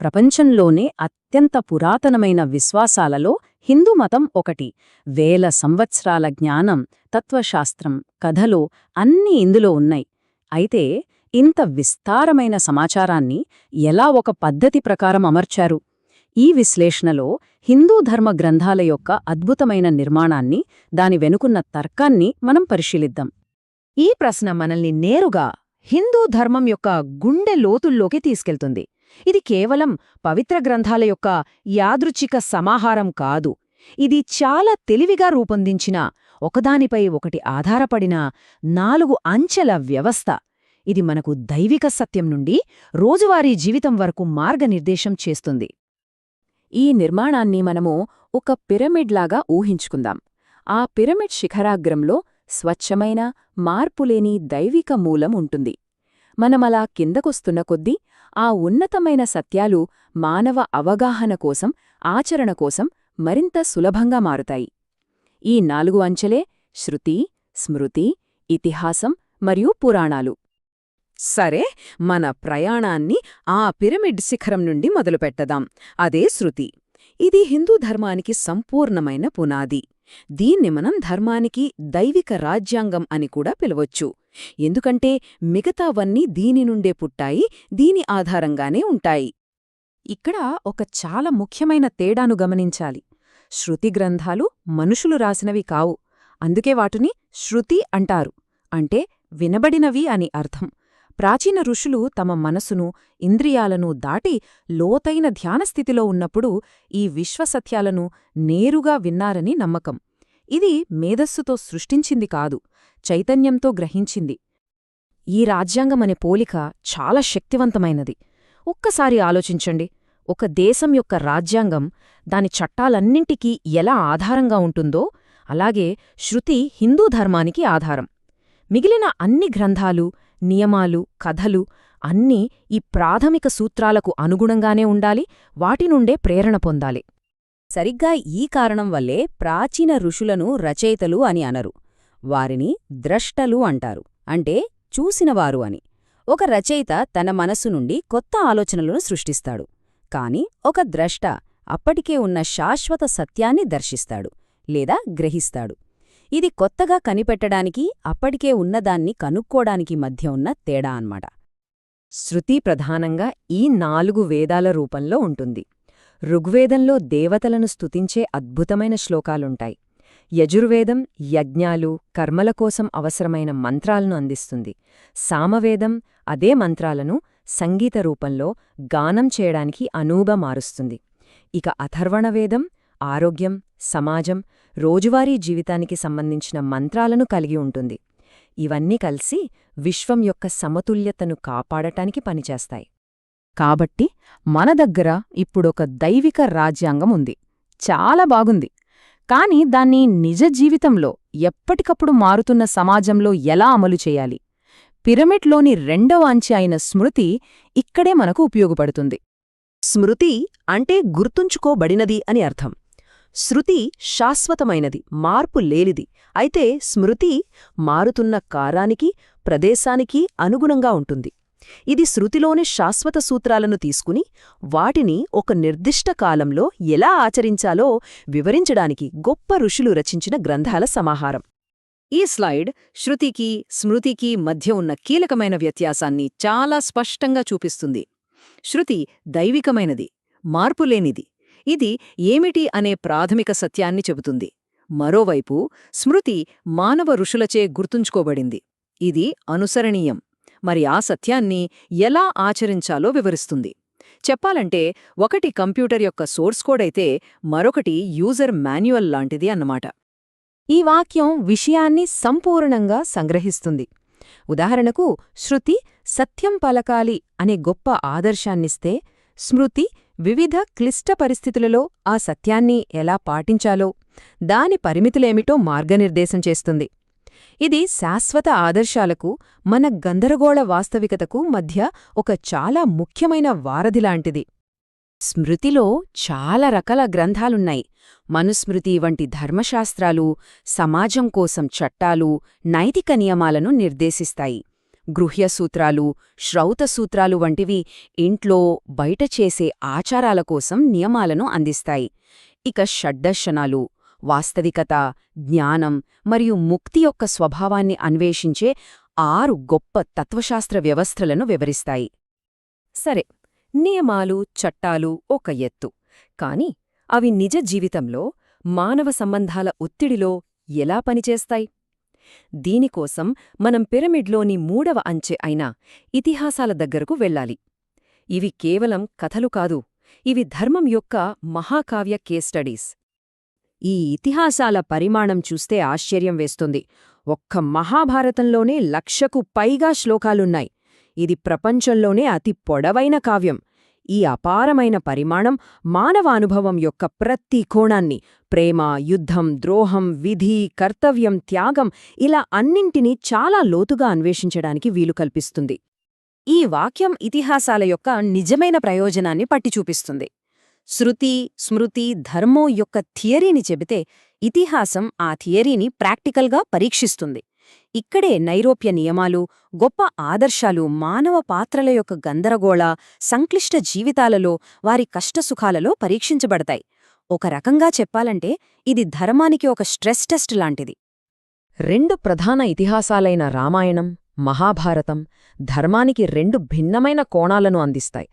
ప్రపంచంలోనే అత్యంత పురాతనమైన విశ్వాసాలలో హిందూ మతం ఒకటి. వేల సంవత్సరాల జ్ఞానం, తత్వశాస్త్రం, కథలో అన్నీ ఇందులో ఉన్నాయి. అయితే ఇంత విస్తారమైన సమాచారాన్ని ఎలా ఒక పద్ధతి ప్రకారం అమర్చారు? ఈ విశ్లేషణలో హిందూ ధర్మ గ్రంథాల యొక్క అద్భుతమైన నిర్మాణాన్ని, దాని వెనుకున్న తర్కాన్ని మనం పరిశీలిద్దాం. ఈ ప్రశ్న మనల్ని నేరుగా హిందూ ధర్మం యొక్క గుండె లోతుల్లోకి తీసుకెళ్తుంది. ఇది కేవలం పవిత్ర గ్రంథాల యొక్క యాదృచ్ఛిక సమాహారం కాదు. ఇది చాలా తెలివిగా రూపొందించిన, ఒకదానిపై ఒకటి ఆధారపడిన 4 అంచెల వ్యవస్థ. ఇది మనకు దైవిక సత్యం నుండి రోజువారీ జీవితం వరకు మార్గనిర్దేశం చేస్తుంది. ఈ నిర్మాణాన్ని మనము ఒక పిరమిడ్లాగా ఊహించుకుందాం. ఆ పిరమిడ్ శిఖరాగ్రంలో స్వచ్ఛమైన, మార్పులేని దైవిక మూలం ఉంటుంది. మనమలా కిందకొస్తున్న కొద్దీ ఆ ఉన్నతమైన సత్యాలు మానవ అవగాహన కోసం, ఆచరణ కోసం మరింత సులభంగా మారుతాయి. ఈ 4 అంచెలే శృతి, స్మృతి, ఇతిహాసం మరియు పురాణాలు. సరే, మన ప్రయాణాన్ని ఆ పిరమిడ్ శిఖరం నుండి మొదలుపెట్టదాం. అదే శృతి. ఇది హిందూ ధర్మానికి సంపూర్ణమైన పునాది. దీన్ని మనం ధర్మానికి దైవిక రాజ్యాంగం అని కూడా పిలవొచ్చు. ఎందుకంటే మిగతావన్నీ దీని నుండే పుట్టాయి, దీని ఆధారంగానే ఉంటాయి. ఇక్కడ ఒక చాలా ముఖ్యమైన తేడాను గమనించాలి. శృతి గ్రంథాలు మనుషులు రాసినవి కావు. అందుకే వాటిని శృతి అంటారు. అంటే వినబడినవి అని అర్థం. ప్రాచీన ఋషులు తమ మనసును, ఇంద్రియాలను దాటి లోతైన ధ్యానస్థితిలో ఉన్నప్పుడు ఈ విశ్వసత్యాలను నేరుగా విన్నారని నమ్మకం. ఇది మేధస్సుతో సృష్టించింది కాదు, చైతన్యంతో గ్రహించింది. ఈ రాజ్యాంగమనే పోలిక చాలా శక్తివంతమైనది. ఒక్కసారి ఆలోచించండి. ఒక దేశం యొక్క రాజ్యాంగం దాని చట్టాలన్నింటికీ ఎలా ఆధారంగా ఉంటుందో, అలాగే శృతి హిందూ ధర్మానికి ఆధారం. మిగిలిన అన్ని గ్రంథాలు, నియమాలు, కథలు అన్నీ ఈ ప్రాథమిక సూత్రాలకు అనుగుణంగానే ఉండాలి, వాటి నుండే ప్రేరణ పొందాలి. సరిగ్గా ఈ కారణం వల్లే ప్రాచీన ఋషులను రచయితలు అని అనరు. వారిని ద్రష్టలు అంటారు. అంటే చూసినవారు అని. ఒక రచయిత తన మనస్సు నుండి కొత్త ఆలోచనలను సృష్టిస్తాడు. కాని ఒక ద్రష్ట అప్పటికే ఉన్న శాశ్వత సత్యాన్ని దర్శిస్తాడు లేదా గ్రహిస్తాడు. ఇది కొత్తగా కనిపెట్టడానికి, అప్పటికే ఉన్నదాన్ని కనుక్కోడానికి మధ్య ఉన్న తేడా అన్నమాట. శృతి ప్రధానంగా ఈ 4 వేదాల రూపంలో ఉంటుంది. ఋగ్వేదంలో దేవతలను స్తుతించే అద్భుతమైన శ్లోకాలుంటాయి. యజుర్వేదం యజ్ఞాలు, కర్మల కోసం అవసరమైన మంత్రాలను అందిస్తుంది. సామవేదం అదే మంత్రాలను సంగీత రూపంలో గానం చేయడానికి అనువుగా మారుస్తుంది. ఇక అథర్వణవేదం ఆరోగ్యం, సమాజం, రోజువారీ జీవితానికి సంబంధించిన మంత్రాలను కలిగి ఉంటుంది. ఇవన్నీ కలిసి విశ్వం యొక్క సమతుల్యతను కాపాడటానికి పనిచేస్తాయి. కాబట్టి మన దగ్గర ఇప్పుడొక దైవిక రాజ్యాంగం ఉంది. చాలా బాగుంది. కాని దాన్ని నిజ జీవితంలో, ఎప్పటికప్పుడు మారుతున్న సమాజంలో ఎలా అమలు చేయాలి? పిరమిడ్లోని 2వ అంచె అయిన స్మృతి ఇక్కడే మనకు ఉపయోగపడుతుంది. స్మృతి అంటే గుర్తుంచుకోబడినది అని అర్థం. శృతి శాశ్వతమైనది, మార్పు లేనిది. అయితే స్మృతి మారుతున్న కాలానికి, ప్రదేశానికి అనుగుణంగా ఉంటుంది. ఇది శృతిలోని శాశ్వత సూత్రాలను తీసుకుని వాటిని ఒక నిర్దిష్ట కాలంలో ఎలా ఆచరించాలో వివరించడానికి గొప్ప ఋషులు రచించిన గ్రంథాల సమాహారం. ఈ స్లైడ్ శృతికి, స్మృతికి మధ్య ఉన్న కీలకమైన వ్యత్యాసాన్ని చాలా స్పష్టంగా చూపిస్తుంది. శృతి దైవికమైనది, మార్పులేనిది. ఇది ఏమిటి అనే ప్రాథమిక సత్యాన్ని చెబుతుంది. మరోవైపు స్మృతి మానవ ఋషులచే గుర్తుంచుకోబడింది. ఇది అనుసరణీయం. మరి ఆ సత్యాన్ని ఎలా ఆచరించాలో వివరిస్తుంది. చెప్పాలంటే ఒకటి కంప్యూటర్ యొక్క సోర్స్ కోడ్ అయితే మరొకటి యూజర్ మాన్యువల్ లాంటిది అన్నమాట. ఈ వాక్యం విషయాన్ని సంపూర్ణంగా సంగ్రహిస్తుంది. ఉదాహరణకు శృతి సత్యం పలకాలి అనే గొప్ప ఆదర్శాన్నిస్తే, స్మృతి వివిధ క్లిష్ట పరిస్థితులలో ఆ సత్యాన్ని ఎలా పాటించాలో, దాని పరిమితులేమిటో మార్గనిర్దేశం చేస్తుంది. ఇది శాశ్వత ఆదర్శాలకు, మన గందరగోళ వాస్తవికతకు మధ్య ఒక చాలా ముఖ్యమైన వారధిలాంటిది. స్మృతిలో చాలా రకాల గ్రంథాలున్నాయి. మనుస్మృతి వంటి ధర్మశాస్త్రాలు సమాజం కోసం చట్టాలు, నైతిక నియమాలను నిర్దేశిస్తాయి. గృహ్యసూత్రాలు, శ్రౌతసూత్రాలు వంటివి ఇంట్లో, బయట చేసే ఆచారాల కోసం నియమాలను అందిస్తాయి. ఇక షడ్దర్శనాలు వాస్తవికత, జ్ఞానం మరియు ముక్తి యొక్క స్వభావాన్ని అన్వేషించే 6 గొప్ప తత్వశాస్త్ర వ్యవస్థలను వివరిస్తాయి. సరే, నియమాలు, చట్టాలు ఒక ఎత్తు. కాని అవి నిజ జీవితంలో మానవ సంబంధాల ఒత్తిడిలో ఎలా పనిచేస్తాయి? దీనికోసం మనం పిరమిడ్లోని 3వ అంచె అయిన ఇతిహాసాల దగ్గరకు వెళ్ళాలి. ఇవి కేవలం కథలు కాదు, ఇవి ధర్మం యొక్క మహాకావ్య కేస్ స్టడీస్. ఈ ఇతిహాసాల పరిమాణం చూస్తే ఆశ్చర్యం వేస్తుంది. ఒక్క మహాభారతంలోనే 1,00,000కు పైగా శ్లోకాలున్నాయి. ఇది ప్రపంచంలోనే అతి పొడవైన కావ్యం. ఈ అపారమైన పరిమాణం మానవ అనుభవం యొక్క ప్రతి కోణాన్ని, ప్రేమ, యుద్ధం, ద్రోహం, విధి, కర్తవ్యం, త్యాగం ఇలా అన్నింటినీ చాలా లోతుగా అన్వేషించడానికి వీలు కల్పిస్తుంది. ఈ వాక్యం ఇతిహాసాల యొక్క నిజమైన ప్రయోజనాన్ని పట్టిచూపిస్తుంది. శృతి, స్మృతి, ధర్మం యొక్క థియరీని చెబితే ఇతిహాసం ఆ థియరీని ప్రాక్టికల్గా పరీక్షిస్తుంది. ఇక్కడే నైరోప్య నియమాలు, గొప్ప ఆదర్శాలు మానవ పాత్రల యొక్క గందరగోళ, సంక్లిష్ట జీవితాలలో, వారి కష్టసుఖాలలో పరీక్షించబడతాయి. ఒక రకంగా చెప్పాలంటే ఇది ధర్మానికి ఒక స్ట్రెస్ టెస్ట్ లాంటిది. 2 ప్రధాన ఇతిహాసాలైన రామాయణం, మహాభారతం ధర్మానికి 2 భిన్నమైన కోణాలను అందిస్తాయి.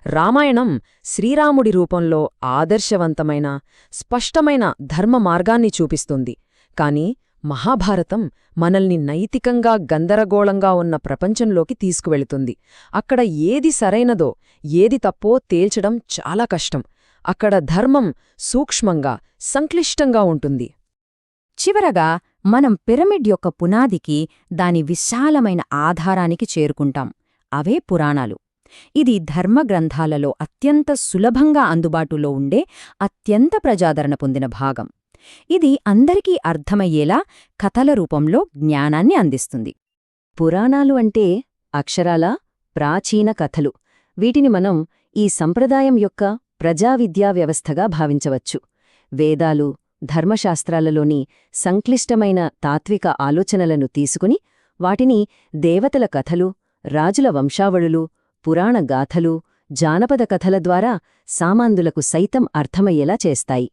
రామాయణం శ్రీరాముడి రూపంలో ఆదర్శవంతమైన, స్పష్టమైన ధర్మ మార్గాన్ని చూపిస్తుంది. కాని మహాభారతం మనల్ని నైతికంగా గందరగోళంగా ఉన్న ప్రపంచంలోకి తీసుకువెళుతుంది. అక్కడ ఏది సరైనదో, ఏది తప్పో తేల్చడం చాలా కష్టం. అక్కడ ధర్మం సూక్ష్మంగా, సంక్లిష్టంగా ఉంటుంది. చివరగా మనం పిరమిడ్ యొక్క పునాదికి, దాని విశాలమైన ఆధారానికి చేరుకుంటాం. అవే పురాణాలు. ఇది ధర్మగ్రంథాలలో అత్యంత సులభంగా అందుబాటులో ఉండే, అత్యంత ప్రజాదరణ పొందిన భాగం. ఇది అందరికీ అర్థమయ్యేలా కథల రూపంలో జ్ఞానాన్ని అందిస్తుంది. పురాణాలు అంటే అక్షరాల ప్రాచీన కథలు. వీటిని మనం ఈ సంప్రదాయం యొక్క ప్రజావిద్యా వ్యవస్థగా భావించవచ్చు. వేదాలు, ధర్మశాస్త్రాలలోని సంక్లిష్టమైన తాత్విక ఆలోచనలను తీసుకుని వాటిని దేవతల కథలు, రాజుల వంశావళులు, పురాణ గాథలు, జానపద కథల ద్వారా సామాన్యులకు సైతం అర్థమయ్యేలా చేస్తాయి.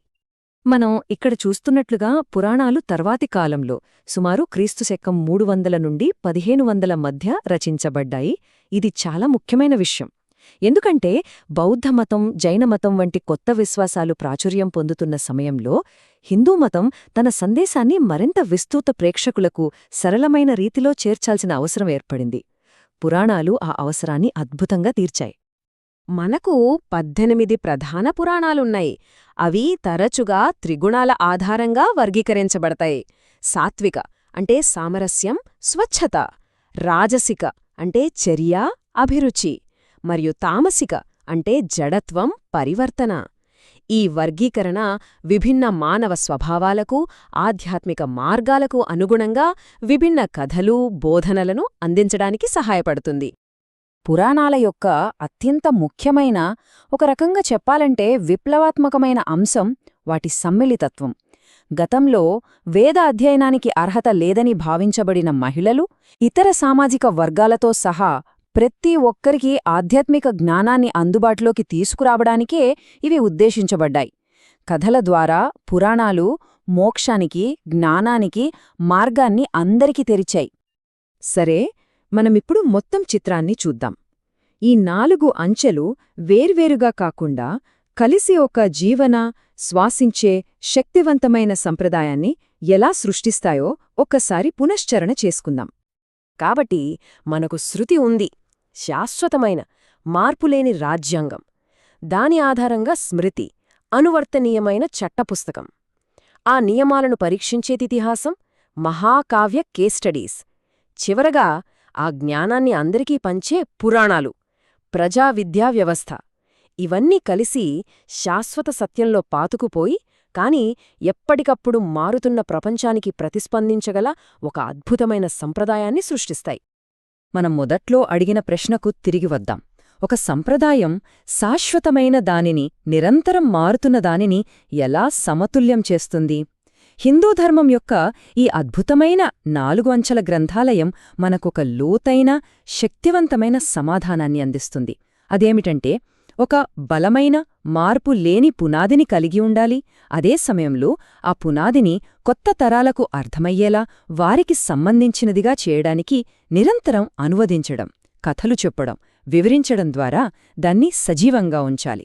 మనం ఇక్కడ చూస్తున్నట్లుగా పురాణాలు తర్వాతి కాలంలో సుమారు క్రీస్తుశకం 300 నుండి 1500 మధ్య రచించబడ్డాయి. ఇది చాలా ముఖ్యమైన విషయం. ఎందుకంటే బౌద్ధమతం, జైనమతం వంటి కొత్త విశ్వాసాలు ప్రాచుర్యం పొందుతున్న సమయంలో హిందూమతం తన సందేశాన్ని మరింత విస్తృత ప్రేక్షకులకు సరళమైన రీతిలో చేర్చాల్సిన అవసరం ఏర్పడింది. పురాణాలు ఆ అవసరాన్ని అద్భుతంగా తీర్చాయి. మనకు 18 ప్రధాన పురాణాలున్నాయి. అవి తరచుగా త్రిగుణాల ఆధారంగా వర్గీకరించబడతాయి. సాత్విక అంటే సామరస్యం, స్వచ్ఛత. రాజసిక అంటే చర్య, అభిరుచి. మరియు తామసిక అంటే జడత్వం, పరివర్తన. ఈ వర్గీకరణ విభిన్న మానవ స్వభావాలకు, ఆధ్యాత్మిక మార్గాలకు అనుగుణంగా విభిన్న కథలు, బోధనలను అందించడానికి సహాయపడుతుంది. పురాణాల యొక్క అత్యంత ముఖ్యమైన, ఒక రకంగా చెప్పాలంటే విప్లవాత్మకమైన అంశం వాటి సమ్మిళితత్వం. గతంలో వేద అధ్యయనానికి అర్హత లేదని భావించబడిన మహిళలు, ఇతర సామాజిక వర్గాలతో సహా ప్రతి ఒక్కరికీ ఆధ్యాత్మిక జ్ఞానాన్ని అందుబాటులోకి తీసుకురావడానికే ఇవి ఉద్దేశించబడ్డాయి. కథల ద్వారా పురాణాలు మోక్షానికి, జ్ఞానానికి మార్గాన్ని అందరికీ తెరిచాయి. సరే, మనమిప్పుడు మొత్తం చిత్రాన్ని చూద్దాం. ఈ 4 అంచెలు వేర్వేరుగా కాకుండా కలిసి ఒక జీవన, శ్వాసించే, శక్తివంతమైన సంప్రదాయాన్ని ఎలా సృష్టిస్తాయో ఒక్కసారి పునశ్చరణ చేసుకుందాం. కాబట్టి మనకు శృతి ఉంది, శాశ్వతమైన, మార్పులేని రాజ్యాంగం. దాని ఆధారంగా స్మృతి, అనువర్తనీయమైన చట్టపుస్తకం. ఆ నియమాలను పరీక్షించేతిహాసం, మహాకావ్య కేస్ స్టడీస్. చివరగా ఆ జ్ఞానాన్ని అందరికీ పంచే పురాణాలు, ప్రజా విద్యా వ్యవస్థ. ఇవన్నీ కలిసి శాశ్వత సత్యంలో పాతుకుపోయి, కాని ఎప్పటికప్పుడు మారుతున్న ప్రపంచానికి ప్రతిస్పందించగల ఒక అద్భుతమైన సంప్రదాయాన్ని సృష్టిస్తాయి. మనం మొదట్లో అడిగిన ప్రశ్నకు తిరిగి వద్దాం. ఒక సంప్రదాయం శాశ్వతమైన దానిని, నిరంతరం మారుతున్న దానిని ఎలా సమతుల్యం చేస్తుంది? హిందూ ధర్మం యొక్క ఈ అద్భుతమైన 4 అంచెల గ్రంథాలయం మనకొక లోతైన శక్తివంతమైన సమాధానాన్ని అందిస్తుంది. అదేమిటంటే, ఒక బలమైన మార్పు లేని పునాదిని కలిగి ఉండాలి, అదే సమయంలో ఆ పునాదిని కొత్త తరాలకు అర్థమయ్యేలా వారికి సంబంధించినదిగా చేయడానికి నిరంతరం అనువదించడం, కథలు చెప్పడం, వివరించడం ద్వారా దాన్ని సజీవంగా ఉంచాలి.